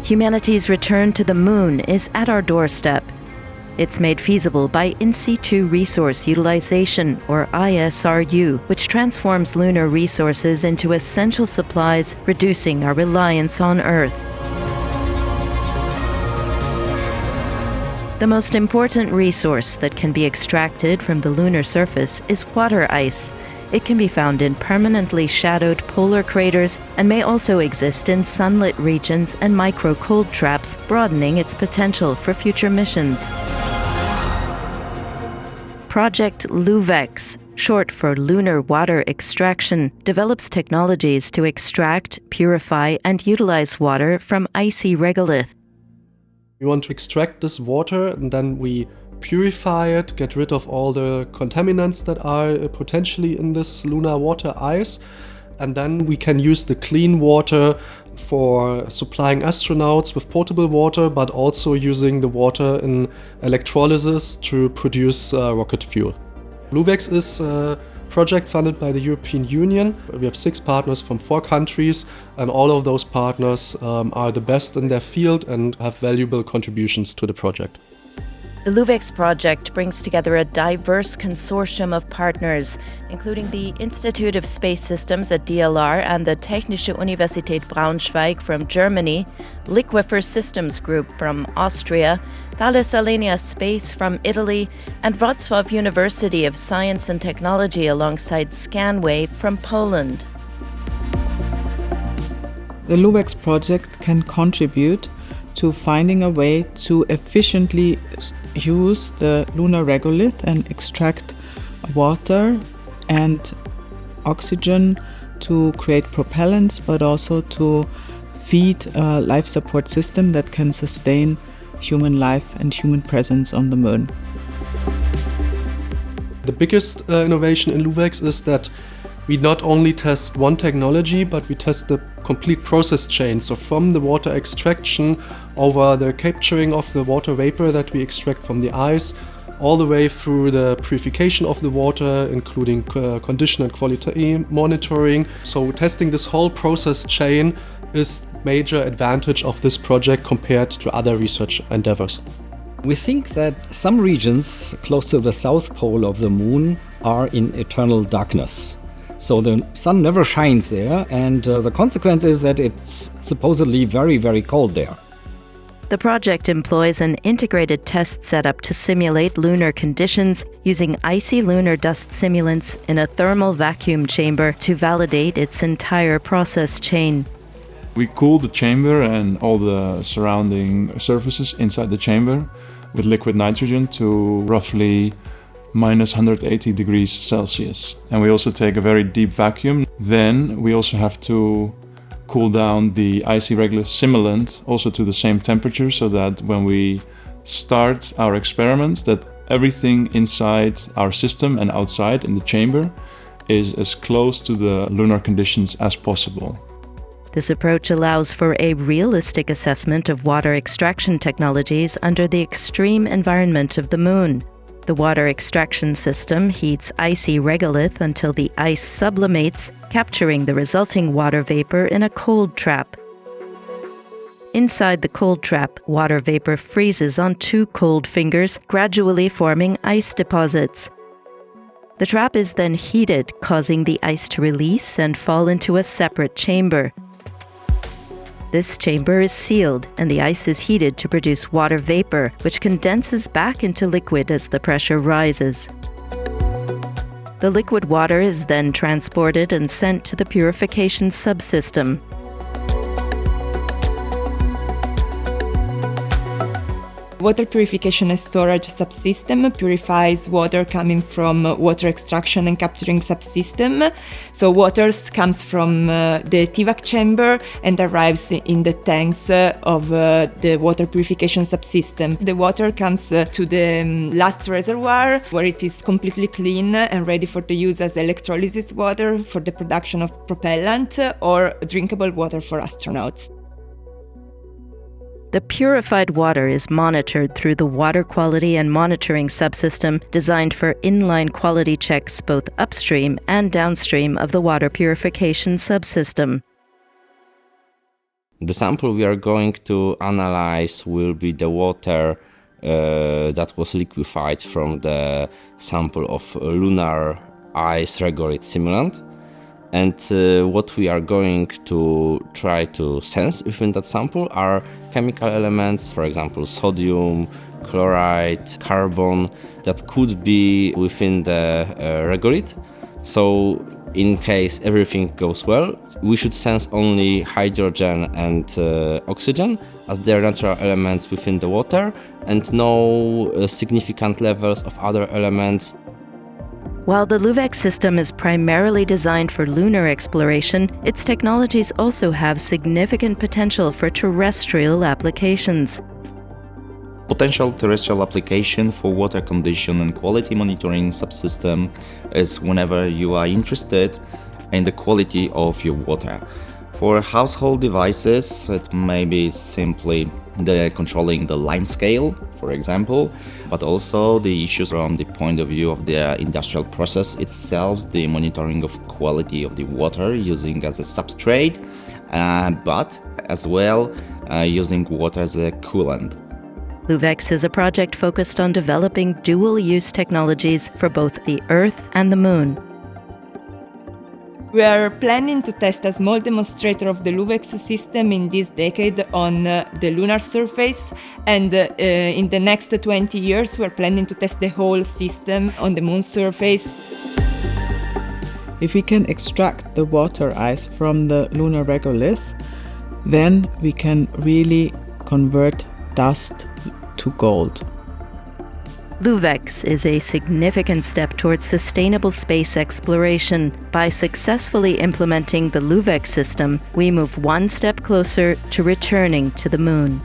Humanity's return to the Moon is at our doorstep. It's made feasible by In-Situ Resource Utilization, or ISRU, which transforms lunar resources into essential supplies, reducing our reliance on Earth. The most important resource that can be extracted from the lunar surface is water ice. It can be found in permanently shadowed polar craters and may also exist in sunlit regions and micro-cold traps, broadening its potential for future missions. Project LUWEX, short for Lunar Water Extraction, develops technologies to extract, purify, and utilize water from icy regolith. We want to extract this water and then we purify it, get rid of all the contaminants that are potentially in this lunar water ice, and then we can use the clean water for supplying astronauts with potable water, but also using the water in electrolysis to produce rocket fuel. LUWEX is a project funded by the European Union. We have 6 partners from 4 countries, and all of those partners are the best in their field and have valuable contributions to the project. The LUWEX project brings together a diverse consortium of partners, including the Institute of Space Systems at DLR and the Technische Universität Braunschweig from Germany, Liquefer Systems Group from Austria, Thales Alenia Space from Italy, and Wrocław University of Science and Technology alongside Scanway from Poland. The LUWEX project can contribute to finding a way to efficiently use the lunar regolith and extract water and oxygen to create propellants, but also to feed a life support system that can sustain human life and human presence on the Moon. The biggest innovation in LUWEX is that we not only test one technology, but we test the complete process chain. So from the water extraction over the capturing of the water vapor that we extract from the ice, all the way through the purification of the water, including condition and quality monitoring. So testing this whole process chain is a major advantage of this project compared to other research endeavors. We think that some regions close to the south pole of the Moon are in eternal darkness. So the sun never shines there, and the consequence is that it's supposedly very, very cold there. The project employs an integrated test setup to simulate lunar conditions using icy lunar dust simulants in a thermal vacuum chamber to validate its entire process chain. We cool the chamber and all the surrounding surfaces inside the chamber with liquid nitrogen to roughly minus 180 degrees Celsius. And we also take a very deep vacuum. Then we also have to cool down the icy regolith simulant also to the same temperature, so that when we start our experiments, that everything inside our system and outside in the chamber is as close to the lunar conditions as possible. This approach allows for a realistic assessment of water extraction technologies under the extreme environment of the Moon. The water extraction system heats icy regolith until the ice sublimates, capturing the resulting water vapor in a cold trap. Inside the cold trap, water vapor freezes on 2 cold fingers, gradually forming ice deposits. The trap is then heated, causing the ice to release and fall into a separate chamber. This chamber is sealed, and the ice is heated to produce water vapor, which condenses back into liquid as the pressure rises. The liquid water is then transported and sent to the purification subsystem. Water purification and storage subsystem purifies water coming from water extraction and capturing subsystem. So water comes from the TVAC chamber and arrives in the tanks of the water purification subsystem. The water comes to the last reservoir, where it is completely clean and ready for the use as electrolysis water for the production of propellant or drinkable water for astronauts. The purified water is monitored through the water quality and monitoring subsystem designed for inline quality checks both upstream and downstream of the water purification subsystem. The sample we are going to analyze will be the water that was liquefied from the sample of lunar ice regolith simulant. And what we are going to try to sense within that sample are chemical elements, for example, sodium, chloride, carbon, that could be within the regolith. So in case everything goes well, we should sense only hydrogen and oxygen as their natural elements within the water, and no significant levels of other elements. While the LUWEX system is primarily designed for lunar exploration, its technologies also have significant potential for terrestrial applications. Potential terrestrial application for water condition and quality monitoring subsystem is whenever you are interested in the quality of your water. For household devices, it may be simply controlling the lime scale, for example, but also the issues from the point of view of the industrial process itself, the monitoring of quality of the water using as a substrate, but as well using water as a coolant. LUWEX is a project focused on developing dual-use technologies for both the Earth and the Moon. We are planning to test a small demonstrator of the LUWEX system in this decade on the lunar surface, and in the next 20 years we're planning to test the whole system on the moon surface. If we can extract the water ice from the lunar regolith, then we can really convert dust to gold. LUWEX is a significant step towards sustainable space exploration. By successfully implementing the LUWEX system, we move one step closer to returning to the Moon.